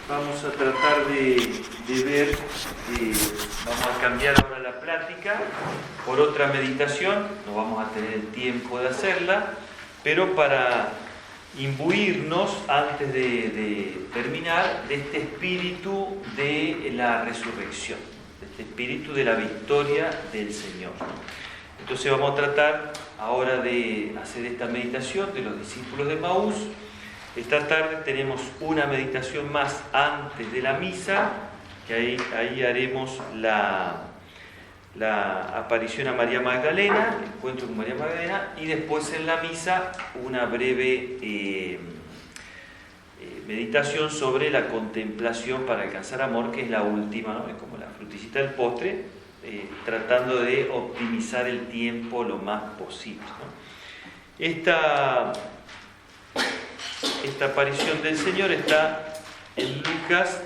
vamos a tratar de ver, vamos a cambiar ahora la plática por otra meditación, no vamos a tener el tiempo de hacerla, pero para imbuirnos antes de terminar de este espíritu de la resurrección, de este espíritu de la victoria del Señor. Entonces vamos a tratar ahora de hacer esta meditación de los discípulos de Emaús. Esta tarde tenemos una meditación más antes de la misa, que ahí haremos la aparición a María Magdalena, el encuentro con María Magdalena, y después en la misa una breve meditación sobre la contemplación para alcanzar amor, que es la última, ¿no? Es como la frutillita del postre, tratando de optimizar el tiempo lo más posible, ¿no? Esta aparición del Señor está en Lucas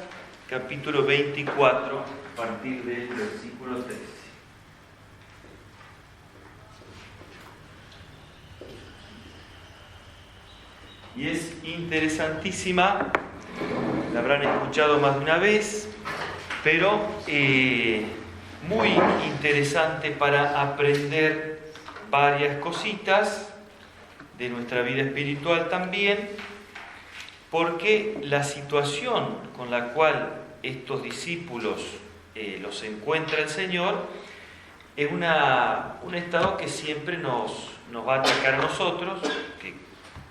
capítulo 24, a partir del versículo 13. Y es interesantísima, la habrán escuchado más de una vez, pero muy interesante para aprender varias cositas de nuestra vida espiritual también, porque la situación con la cual estos discípulos los encuentra el Señor es un estado que siempre nos va a atacar a nosotros, que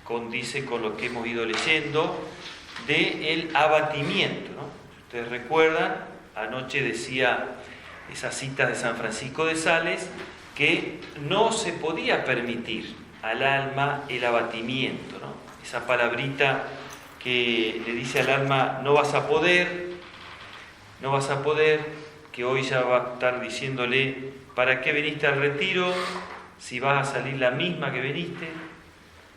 condice con lo que hemos ido leyendo, del abatimiento, ¿no? Si ustedes recuerdan, anoche decía esas citas de San Francisco de Sales, que no se podía permitir al alma el abatimiento, ¿no? Esa palabrita que le dice al alma, no vas a poder, que hoy ya va a estar diciéndole, ¿para qué viniste al retiro si vas a salir la misma que viniste?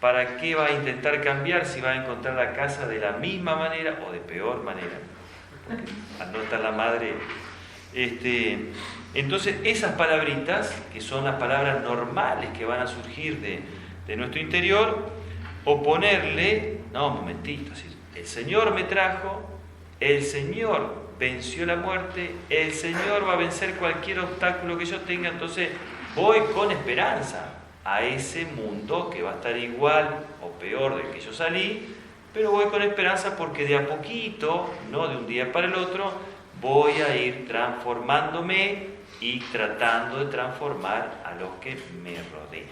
¿Para qué va a intentar cambiar si va a encontrar la casa de la misma manera o de peor manera? Porque al no estar la madre. Entonces, esas palabritas, que son las palabras normales que van a surgir de nuestro interior, oponerle, no, un momentito, el Señor me trajo, el Señor venció la muerte, el Señor va a vencer cualquier obstáculo que yo tenga, entonces voy con esperanza a ese mundo que va a estar igual o peor del que yo salí, pero voy con esperanza porque de a poquito, no de un día para el otro, voy a ir transformándome y tratando de transformar a los que me rodean.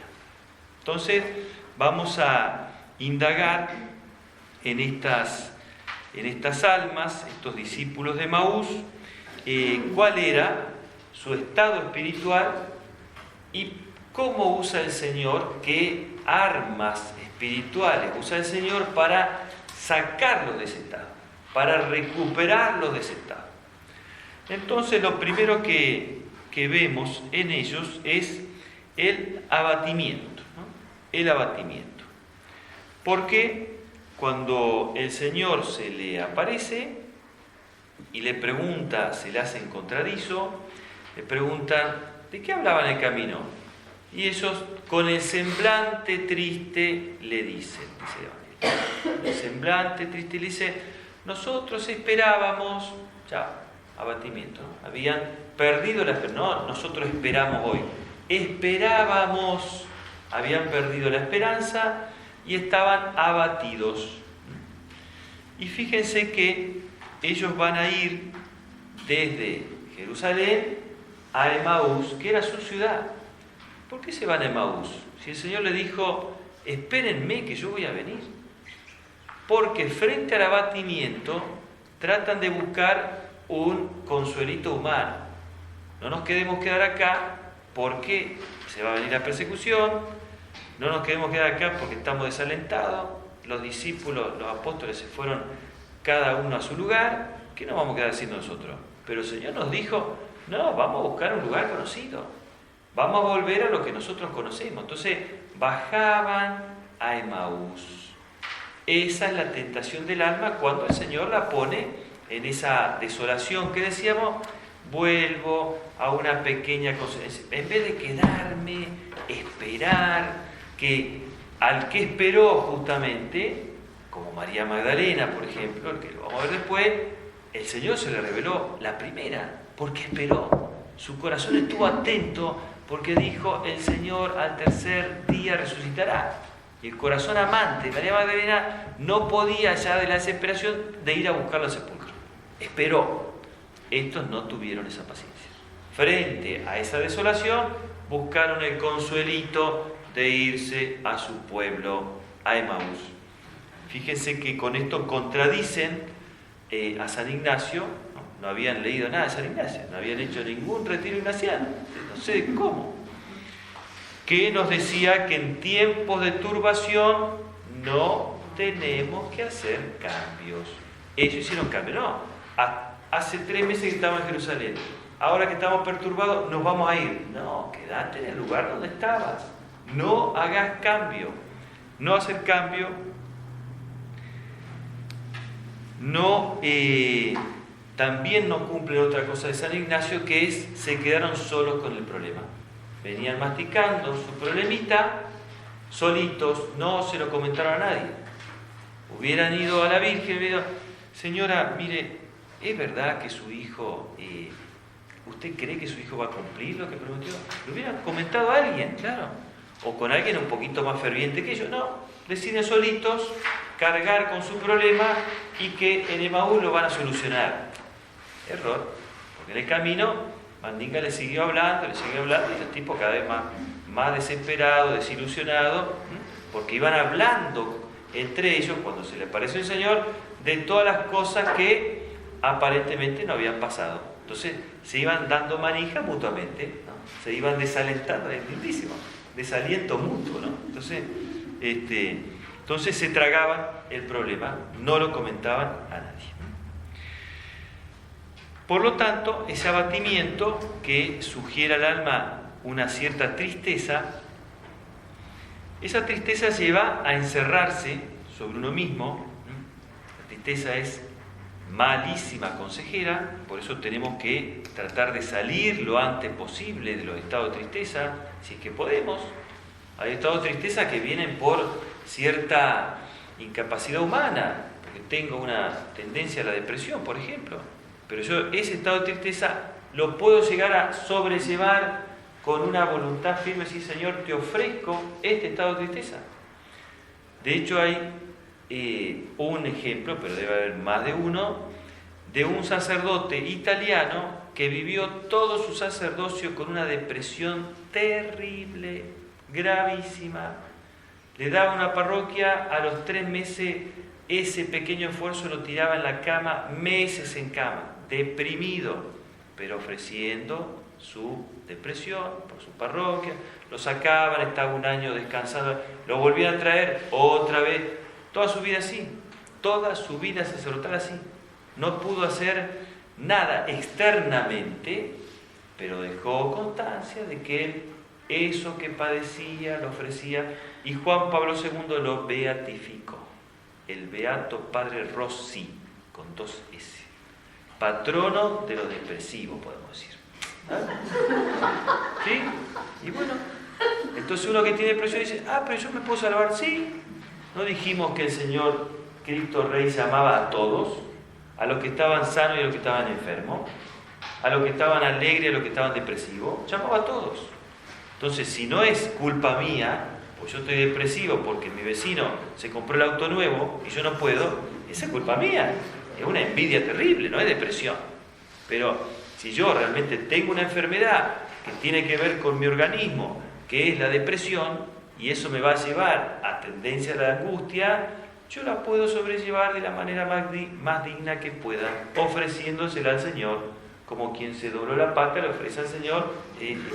Entonces, vamos a indagar en estas almas, estos discípulos de Emaús, cuál era su estado espiritual y cómo usa el Señor, qué armas espirituales usa el Señor para sacarlos de ese estado, para recuperarlos de ese estado. Entonces, lo primero que vemos en ellos es el abatimiento, ¿no? El abatimiento. Porque cuando el Señor se le aparece y le pregunta, se le hace encontradizo, le preguntan, ¿de qué hablaban en el camino? Y ellos, con el semblante triste, le dicen, el semblante triste le dice, nosotros esperábamos, ya, abatimiento, ¿no? Habían perdido la esperanza, no, nosotros esperamos hoy, esperábamos, habían perdido la esperanza y estaban abatidos. Y fíjense que ellos van a ir desde Jerusalén a Emaús, que era su ciudad. ¿Por qué se van a Emaús? Si el Señor le dijo, espérenme que yo voy a venir. Porque frente al abatimiento tratan de buscar un consuelito humano. No nos quedemos quedar acá porque se va a venir la persecución, no nos quedemos quedar acá porque estamos desalentados, los discípulos, los apóstoles se fueron cada uno a su lugar, ¿qué nos vamos a quedar haciendo nosotros? Pero el Señor nos dijo, no, vamos a buscar un lugar conocido, vamos a volver a lo que nosotros conocemos. Entonces bajaban a Emaús. Esa es la tentación del alma cuando el Señor la pone en esa desolación que decíamos, vuelvo a una pequeña cosa. En vez de quedarme, esperar, que al que esperó justamente, como María Magdalena, por ejemplo, que lo vamos a ver después, el Señor se le reveló la primera, porque esperó. Su corazón estuvo atento, porque dijo, el Señor al tercer día resucitará. Y el corazón amante de María Magdalena no podía, ya de la desesperación, de ir a buscarlo al sepulcro. Esperó. Estos no tuvieron esa paciencia. Frente a esa desolación, buscaron el consuelito de irse a su pueblo, a Emaús. Fíjense que con esto contradicen a San Ignacio. No habían leído nada de San Ignacio, no habían hecho ningún retiro ignaciano, no sé cómo, que nos decía que en tiempos de turbación no tenemos que hacer cambios. Ellos hicieron cambios, no, hace 3 meses que estamos en Jerusalén, ahora que estamos perturbados nos vamos a ir. No, quédate en el lugar donde estabas, no hagas cambio. No hacer cambio, no... También no cumplen otra cosa de San Ignacio, que es, se quedaron solos con el problema. Venían masticando su problemita, solitos, no se lo comentaron a nadie. Hubieran ido a la Virgen, hubieran dicho, señora, mire, ¿es verdad que su hijo, usted cree que su hijo va a cumplir lo que prometió? Lo hubieran comentado a alguien, claro. O con alguien un poquito más ferviente que ellos. No, deciden solitos cargar con su problema y que en Emaús lo van a solucionar. Error, porque en el camino Mandinga le siguió hablando y el tipo cada vez más desesperado, desilusionado, porque iban hablando entre ellos, cuando se le apareció el Señor, de todas las cosas que aparentemente no habían pasado. Entonces se iban dando manija mutuamente, ¿no? Se iban desalentando, es lindísimo, desaliento mutuo, ¿no? Entonces se tragaban el problema, no lo comentaban a nadie. Por lo tanto, ese abatimiento que sugiere al alma una cierta tristeza, esa tristeza lleva a encerrarse sobre uno mismo. La tristeza es malísima consejera, por eso tenemos que tratar de salir lo antes posible de los estados de tristeza, si es que podemos. Hay estados de tristeza que vienen por cierta incapacidad humana, porque tengo una tendencia a la depresión, por ejemplo. Pero yo ese estado de tristeza lo puedo llegar a sobrellevar con una voluntad firme, decir, Señor, te ofrezco este estado de tristeza. De hecho hay un ejemplo, pero debe haber más de uno, de un sacerdote italiano que vivió todo su sacerdocio con una depresión terrible, gravísima. Le daba una parroquia, a los 3 meses ese pequeño esfuerzo lo tiraba en la cama, meses en cama, deprimido, pero ofreciendo su depresión por su parroquia. Lo sacaban, estaba un año descansando, lo volvían a traer otra vez, toda su vida así, toda su vida sacerdotal así. No pudo hacer nada externamente, pero dejó constancia de que él eso que padecía lo ofrecía, y Juan Pablo II lo beatificó. El beato Padre Rossi, con 2 S. Patrono de los depresivos, podemos decir. ¿Ah? ¿Sí? Y bueno, entonces uno que tiene depresión dice, pero yo me puedo salvar. Sí. ¿No dijimos que el Señor Cristo Rey llamaba a todos? A los que estaban sanos y a los que estaban enfermos, a los que estaban alegres y a los que estaban depresivos. Llamaba a todos. Entonces, si no es culpa mía, pues yo estoy depresivo porque mi vecino se compró el auto nuevo y yo no puedo, esa es culpa mía. Es una envidia terrible, no es depresión. Pero si yo realmente tengo una enfermedad que tiene que ver con mi organismo, que es la depresión, y eso me va a llevar a tendencia a la angustia, yo la puedo sobrellevar de la manera más digna que pueda, ofreciéndosela al Señor. Como quien se dobló la pata, le ofrece al Señor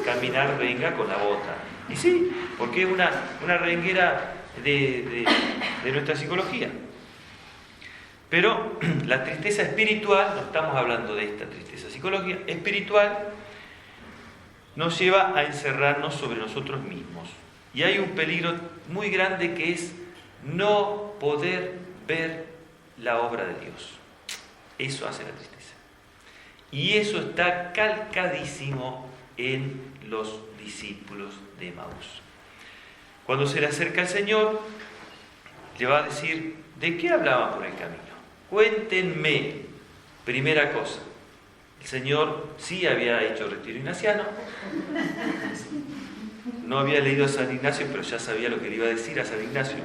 caminar renga con la bota. Y sí, porque es una renguera de nuestra psicología. Pero la tristeza espiritual, no estamos hablando de esta tristeza psicológica, espiritual, nos lleva a encerrarnos sobre nosotros mismos. Y hay un peligro muy grande que es no poder ver la obra de Dios. Eso hace la tristeza. Y eso está calcadísimo en los discípulos de Emaús. Cuando se le acerca al Señor, le va a decir, ¿De qué hablaban por el camino? Cuéntenme. Primera cosa, el Señor sí había hecho retiro ignaciano, no había leído a San Ignacio, pero ya sabía lo que le iba a decir a San Ignacio,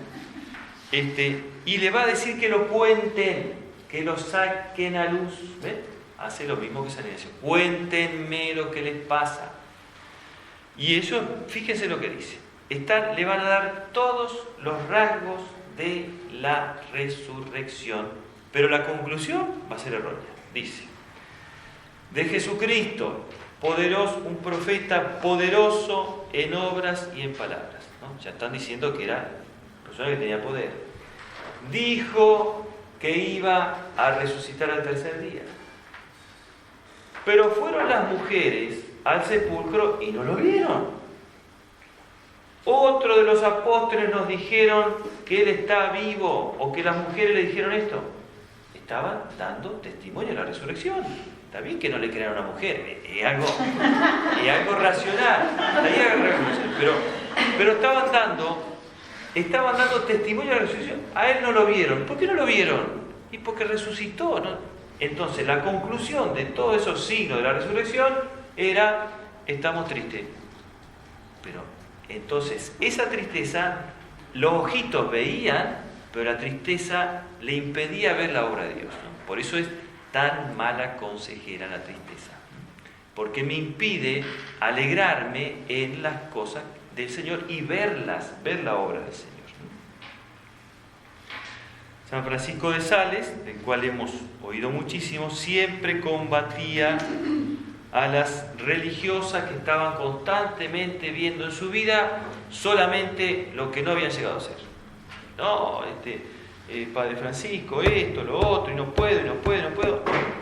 y le va a decir que lo cuenten, que lo saquen a luz. ¿Ven? Hace lo mismo que San Ignacio. Cuéntenme lo que les pasa. Y ellos, fíjense lo que dice. Le van a dar todos los rasgos de la resurrección, pero la conclusión va a ser errónea. Dice, de Jesucristo, poderoso, un profeta poderoso en obras y en palabras, ¿no? Ya están diciendo que era una persona que tenía poder. Dijo que iba a resucitar al tercer día. Pero fueron las mujeres al sepulcro y no lo vieron. Otro de los apóstoles nos dijeron que él está vivo, o que las mujeres le dijeron esto. Estaban dando testimonio de la resurrección. Está bien que no le crean a una mujer, es algo racional, pero estaban dando testimonio de la resurrección. A él no lo vieron. ¿Por qué no lo vieron? Y porque resucitó, ¿no? Entonces la conclusión de todos esos signos de la resurrección era: estamos tristes. Pero entonces esa tristeza, los ojitos veían, pero la tristeza le impedía ver la obra de Dios, ¿no? Por eso es tan mala consejera la tristeza, porque me impide alegrarme en las cosas del Señor y ver la obra del Señor. San Francisco de Sales, del cual hemos oído muchísimo, siempre combatía a las religiosas que estaban constantemente viendo en su vida solamente lo que no habían llegado a ser. No, Padre Francisco, esto, lo otro, y no puedo.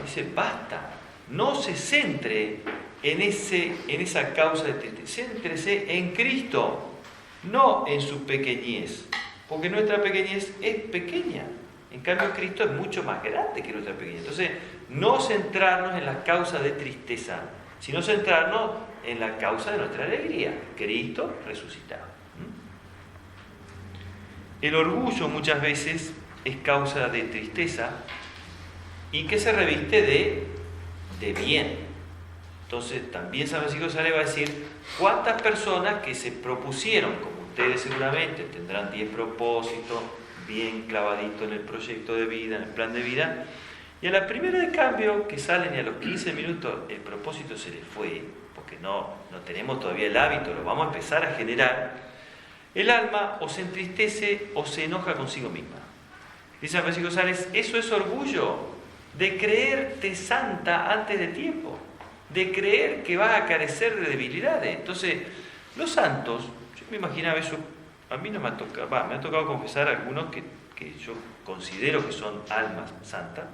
Dice, basta, no se centre en esa causa de tristeza, céntrese en Cristo, no en su pequeñez, porque nuestra pequeñez es pequeña. En cambio, Cristo es mucho más grande que nuestra pequeñez. Entonces, no centrarnos en la causa de tristeza, sino centrarnos en la causa de nuestra alegría, Cristo resucitado. El orgullo muchas veces es causa de tristeza y que se reviste de bien. Entonces, también San Francisco de Sales va a decir cuántas personas que se propusieron, como ustedes seguramente tendrán 10 propósitos, bien clavadito en el proyecto de vida, en el plan de vida, y a la primera de cambio que salen y a los 15 minutos el propósito se les fue, porque no tenemos todavía el hábito, lo vamos a empezar a generar, el alma o se entristece o se enoja consigo misma. Dice San Francisco de Sales, eso es orgullo, de creerte santa antes de tiempo, de creer que vas a carecer de debilidades. Entonces, los santos, yo me imaginaba eso. A mí no me ha tocado confesar a algunos que yo considero que son almas santas,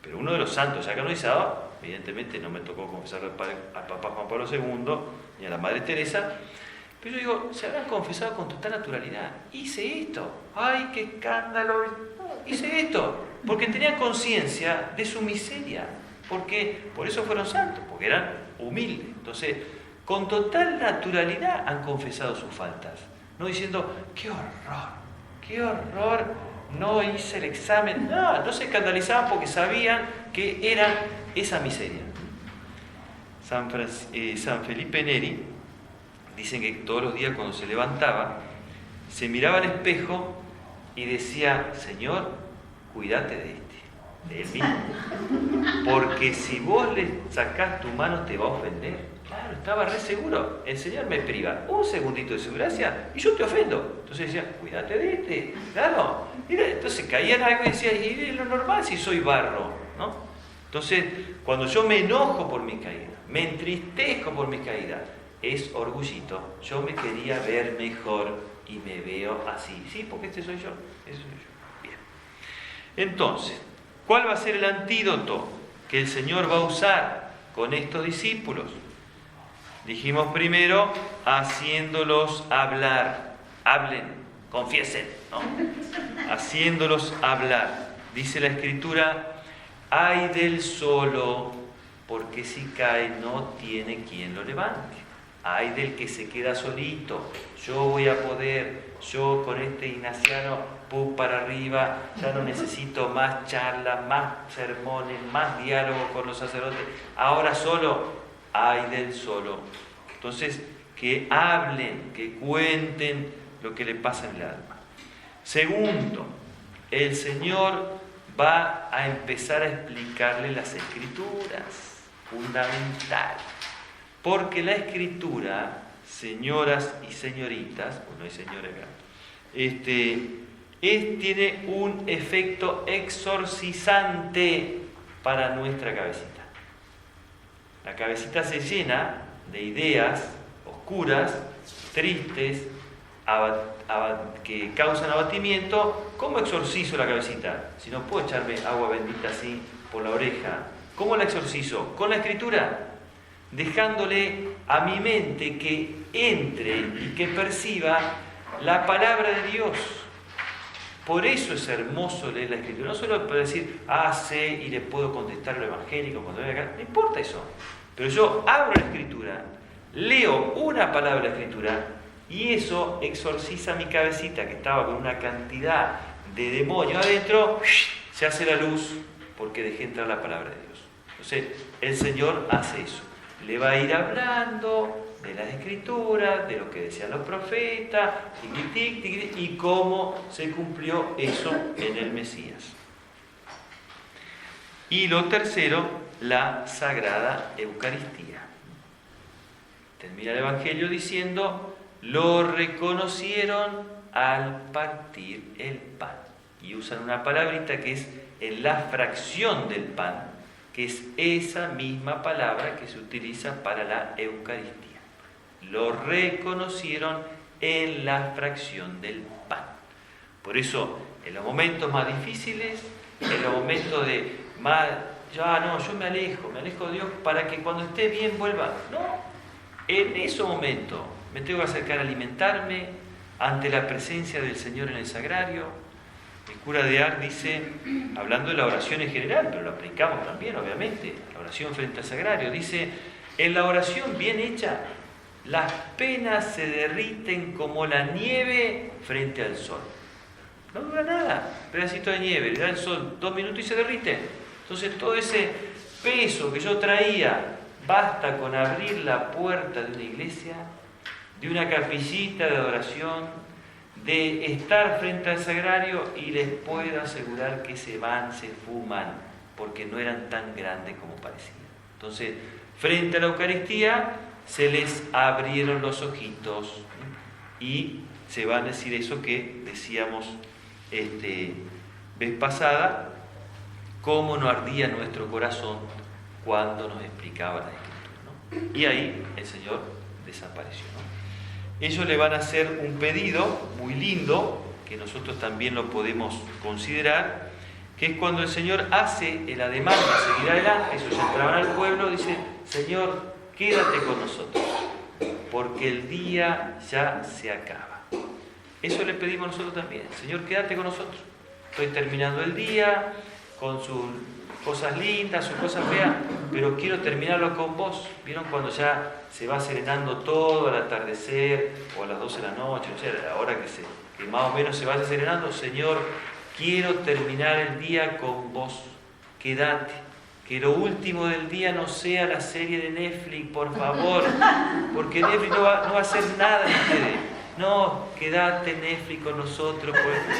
pero uno de los santos ya canonizados, evidentemente no me tocó confesar al Papa Juan Pablo II ni a la Madre Teresa, pero yo digo, se habrán confesado con total naturalidad. Hice esto, ¡ay, qué escándalo! No, hice esto, porque tenían conciencia de su miseria, porque por eso fueron santos, porque eran humildes. Entonces, con total naturalidad han confesado sus faltas. No diciendo, ¡qué horror! No hice el examen. No se escandalizaban porque sabían que eran esa miseria. San Felipe Neri, dicen que todos los días cuando se levantaba, se miraba al espejo y decía, Señor, cuídate de él mismo. Porque si vos le sacás tu mano te va a ofender. Claro, estaba re seguro. El Señor me priva un segundito de su gracia y yo te ofendo. Entonces decía, cuídate de este. Claro. Entonces caía en algo y decía, y es lo normal si soy barro, ¿no? Entonces, cuando yo me enojo por mi caída, me entristezco por mi caída, es orgullito. Yo me quería ver mejor y me veo así. Sí, porque ese soy yo. Bien. Entonces, ¿cuál va a ser el antídoto que el Señor va a usar con estos discípulos? Dijimos primero, haciéndolos hablar. Hablen, confiesen, ¿no? Haciéndolos hablar. Dice la Escritura, ay del solo, porque si cae no tiene quien lo levante. Ay del que se queda solito, yo voy a poder, yo con este ignaciano para arriba, ya no necesito más charlas, más sermones, más diálogo con los sacerdotes, ahora solo, ay del solo. Entonces, que hablen, que cuenten lo que le pasa en el alma. Segundo, el Señor va a empezar a explicarle las Escrituras, fundamental, porque la Escritura, señoras y señoritas, pues no hay señora acá, tiene un efecto exorcizante para nuestra cabecita. La cabecita se llena de ideas oscuras, tristes, que causan abatimiento. ¿Cómo exorcizo la cabecita? Si no puedo echarme agua bendita así por la oreja, ¿cómo la exorcizo? Con la Escritura, dejándole a mi mente que entre y que perciba la palabra de Dios. Por eso es hermoso leer la Escritura, no solo para decir, sé y le puedo contestar lo evangélico cuando venga acá, no importa eso, pero yo abro la Escritura, leo una palabra de la Escritura y eso exorciza mi cabecita que estaba con una cantidad de demonios adentro, se hace la luz porque dejé entrar la palabra de Dios. Entonces el Señor hace eso, le va a ir hablando de las Escrituras, de lo que decían los profetas, y cómo se cumplió eso en el Mesías. Y lo tercero, la Sagrada Eucaristía. Termina el Evangelio diciendo, lo reconocieron al partir el pan. Y usan una palabrita que es en la fracción del pan, que es esa misma palabra que se utiliza para la Eucaristía. Lo reconocieron en la fracción del pan. Por eso, en los momentos más difíciles, en los momentos de más, yo me alejo de Dios para que cuando esté bien vuelva. No, en ese momento me tengo que acercar a alimentarme ante la presencia del Señor en el sagrario. El cura de Ars dice, hablando de la oración en general, pero lo aplicamos también, obviamente, la oración frente al sagrario, dice, en la oración bien hecha, las penas se derriten como la nieve frente al sol. No dura nada, pedacito de nieve, le da el sol 2 minutos y se derrite. Entonces todo ese peso que yo traía, basta con abrir la puerta de una iglesia, de una capillita de adoración, de estar frente al sagrario y les puedo asegurar que se fuman, porque no eran tan grandes como parecían. Entonces, frente a la Eucaristía, se les abrieron los ojitos y se va a decir eso que decíamos vez pasada, cómo no ardía nuestro corazón cuando nos explicaba la Escritura, ¿no? Y ahí el Señor desapareció, ¿no? Ellos le van a hacer un pedido muy lindo, que nosotros también lo podemos considerar, que es cuando el Señor hace el ademán de seguir adelante, ellos entraban al pueblo, dice, Señor, quédate con nosotros, porque el día ya se acaba. Eso le pedimos nosotros también. Señor, quédate con nosotros. Estoy terminando el día con sus cosas lindas, sus cosas feas, pero quiero terminarlo con vos. ¿Vieron cuando ya se va serenando todo al atardecer o a las 12 de la noche? No sé, a la hora que más o menos se vaya serenando. Señor, quiero terminar el día con vos. Quédate. Que lo último del día no sea la serie de Netflix, por favor, porque Netflix no va a hacer nada de ustedes. No, quédate Netflix con nosotros.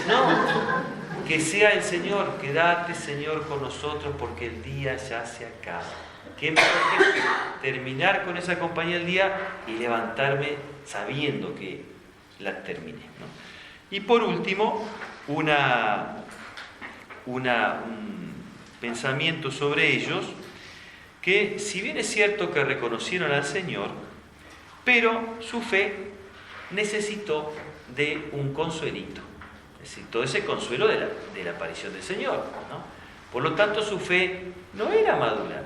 No, que sea el Señor, quédate Señor con nosotros porque el día ya se acaba. Qué mejor que terminar con esa compañía del día y levantarme sabiendo que la terminé, ¿no? Y por último, un pensamiento sobre ellos, que si bien es cierto que reconocieron al Señor, pero su fe necesitó de un consuelito, necesitó ese consuelo de la aparición del Señor, ¿no? Por lo tanto, su fe no era madura,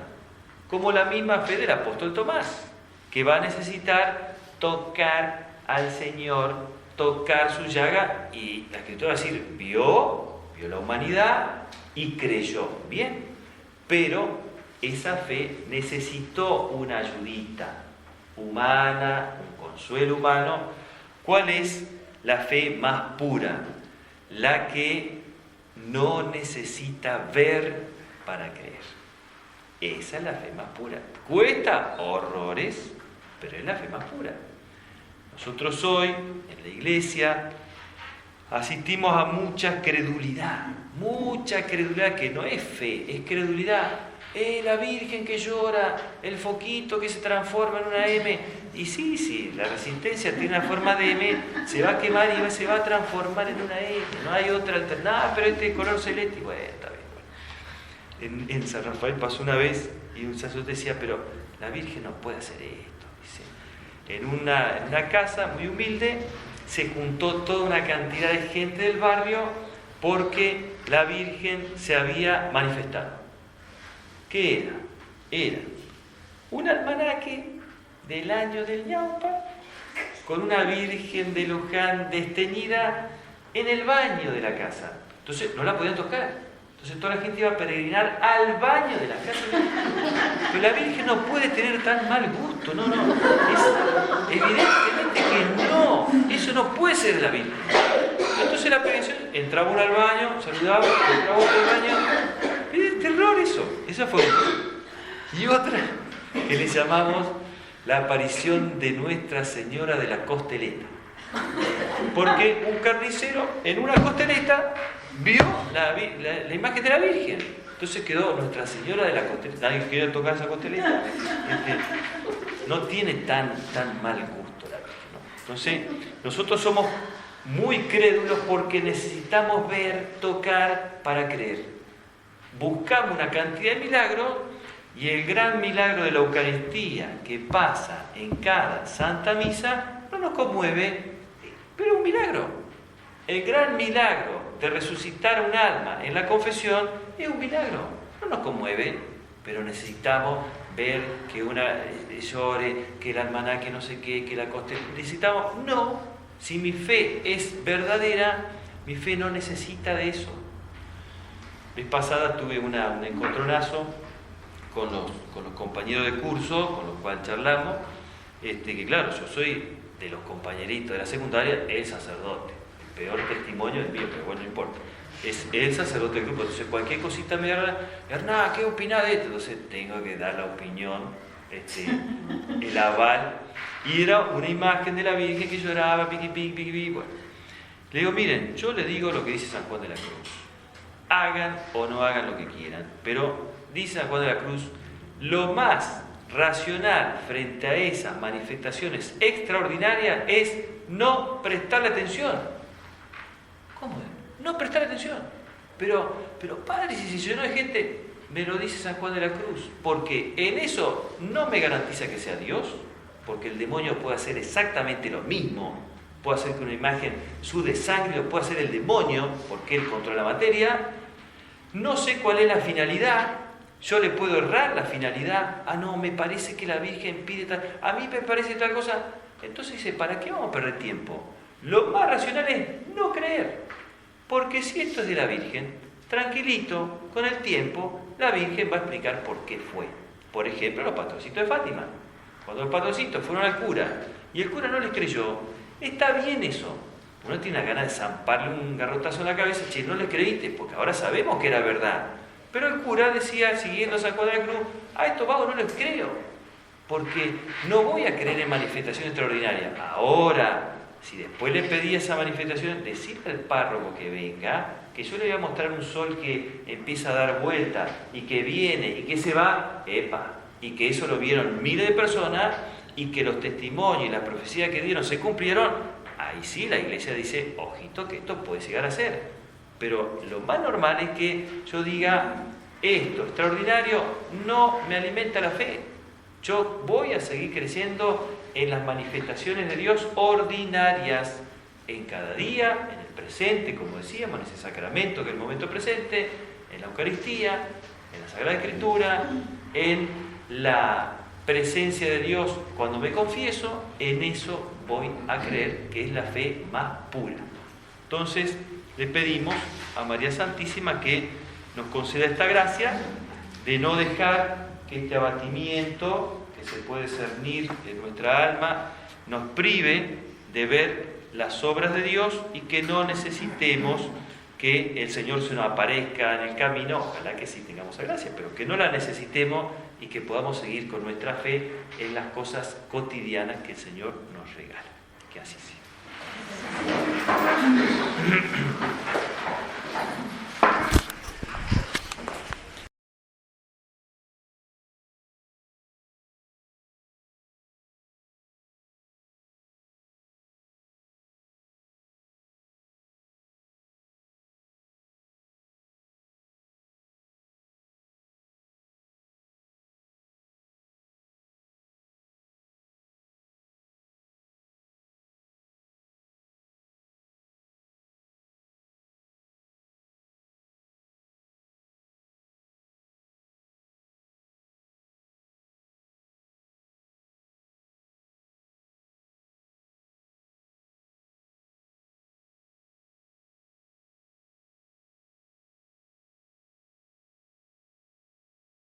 como la misma fe del apóstol Tomás, que va a necesitar tocar al Señor, tocar su llaga, y la Escritura va a decir, vio la humanidad y creyó. Bien, pero esa fe necesitó una ayudita humana, un consuelo humano. ¿Cuál es la fe más pura? la que no necesita ver para creer. Esa es la fe más pura. Cuesta horrores, pero es la fe más pura. Nosotros hoy, en la iglesia, asistimos a mucha credulidad que no es fe, es credulidad. La Virgen que llora, el foquito que se transforma en una M. Y sí, la resistencia tiene una forma de M, se va a quemar y se va a transformar en una M. No hay otra alternativa, pero este color celeste, bueno, está bien. En San Rafael pasó una vez y un sacerdote decía, pero la Virgen no puede hacer esto. Dice, en una casa muy humilde se juntó toda una cantidad de gente del barrio porque la Virgen se había manifestado. ¿Qué era? Era un almanaque del año del ñaupa con una Virgen de Luján desteñida en el baño de la casa. Entonces no la podían tocar. Entonces toda la gente iba a peregrinar al baño de la casa. Pero la Virgen no puede tener tan mal gusto. No. Es evidentemente que no. Eso no puede ser de la Virgen. Entonces la peregrinación, entraba uno al baño, saludaba, entraba otro al baño. Es terror eso. Esa fue una. Y otra que le llamamos la aparición de Nuestra Señora de la Costeleta. Porque un carnicero en una costeleta vio la imagen de la Virgen. Entonces quedó Nuestra Señora de la Costeleta. Nadie quiere tocar esa costeleta. No tiene tan mal gusto la Virgen, ¿no? Entonces, nosotros somos muy crédulos porque necesitamos ver, tocar para creer. Buscamos una cantidad de milagros y el gran milagro de la Eucaristía que pasa en cada Santa Misa no nos conmueve, pero es un milagro. El gran milagro de resucitar un alma en la confesión es un milagro. No nos conmueve, pero necesitamos ver que una llore, que el almanaque no sé qué, que la costeleta. Necesitamos, no, si mi fe es verdadera, mi fe no necesita de eso. La vez pasada tuve un encontronazo con los compañeros de curso, con los cuales charlamos, que claro, yo soy de los compañeritos de la secundaria, el sacerdote. El peor testimonio es mío, pero bueno, no importa. Es el sacerdote del grupo. Entonces cualquier cosita me habla, Hernán, ¿qué opinás de esto? Entonces tengo que dar la opinión, el aval. Y era una imagen de la Virgen que lloraba, piqui. Bueno, le digo, miren, yo le digo lo que dice San Juan de la Cruz. Hagan o no hagan lo que quieran, pero dice San Juan de la Cruz, lo más racional frente a esas manifestaciones extraordinarias es no prestarle atención. ¿Cómo es? No prestarle atención. Pero padre, si se llenó de gente, me lo dice San Juan de la Cruz, porque en eso no me garantiza que sea Dios, porque el demonio puede hacer exactamente lo mismo, puede hacer que una imagen sude sangre, lo puede hacer el demonio, porque él controla la materia. No sé cuál es la finalidad, yo le puedo errar la finalidad. No, me parece que la Virgen pide tal, a mí me parece tal cosa. Entonces dice, ¿para qué vamos a perder tiempo? Lo más racional es no creer, porque si esto es de la Virgen, tranquilito, con el tiempo, la Virgen va a explicar por qué fue. Por ejemplo, los patroncitos de Fátima. Cuando los patroncitos fueron al cura y el cura no les creyó, está bien eso. Uno tiene la gana de zamparle un garrotazo en la cabeza, che, no le creíste, porque ahora sabemos que era verdad. Pero el cura decía, siguiendo a San Juan de la Cruz, a estos vagos no les creo, porque no voy a creer en manifestación extraordinaria. Ahora, si después le pedí esa manifestación, decirle al párroco que venga, que yo le voy a mostrar un sol que empieza a dar vuelta, y que viene, y que se va, y que eso lo vieron miles de personas, y que los testimonios y las profecías que dieron se cumplieron. Ahí sí la iglesia dice, ojito que esto puede llegar a ser. Pero lo más normal es que yo diga, esto extraordinario no me alimenta la fe. Yo voy a seguir creciendo en las manifestaciones de Dios ordinarias, en cada día, en el presente, como decíamos, en ese sacramento que es el momento presente, en la Eucaristía, en la Sagrada Escritura, en la presencia de Dios cuando me confieso. En eso voy a creer que es la fe más pura. Entonces le pedimos a María Santísima que nos conceda esta gracia de no dejar que este abatimiento que se puede cernir en nuestra alma nos prive de ver las obras de Dios y que no necesitemos que el Señor se nos aparezca en el camino, ojalá que sí tengamos esa gracia, pero que no la necesitemos y que podamos seguir con nuestra fe en las cosas cotidianas que el Señor nos regala. Que así sea.